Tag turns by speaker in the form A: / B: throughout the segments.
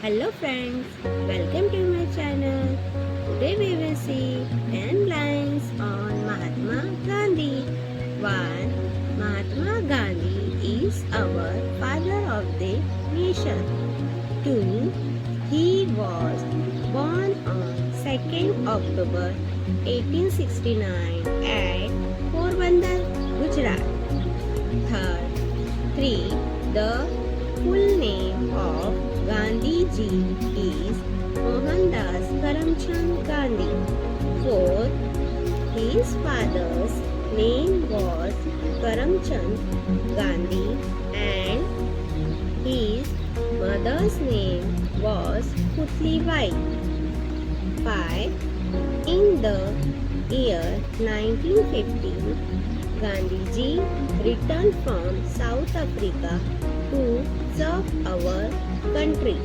A: Hello friends, welcome to my channel. Today we will see 10 lines on Mahatma Gandhi. 1. Mahatma Gandhi is our father of the nation. 2. He was born on 2nd October 1869 at Porbandar, Gujarat. 3. The full name of Gandhi ji is Mohandas Karamchand Gandhi. 4. His father's name was Karamchand Gandhi and his mother's name was Putlibai. 5. In the year 1915, Gandhiji returned from South Africa to serve our country.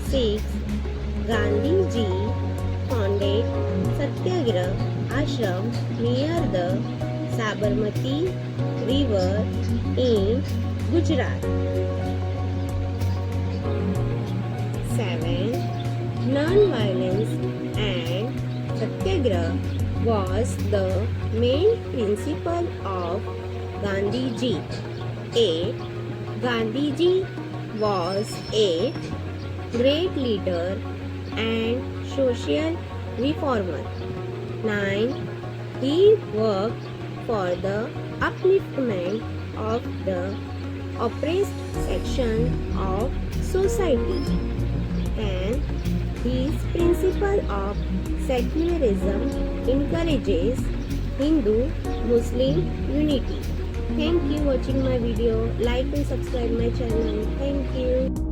A: 6. Gandhiji founded Satyagrah Ashram near the Sabarmati River in Gujarat. 7. Non-violence and Satyagrah was the main principle of Gandhiji. 8. Gandhiji was a great leader and social reformer. 9. He worked for the upliftment of the oppressed section of society. 10. His principle of secularism encourages Hindu-Muslim unity. Thank you for watching my video. Like and subscribe my channel. Thank you.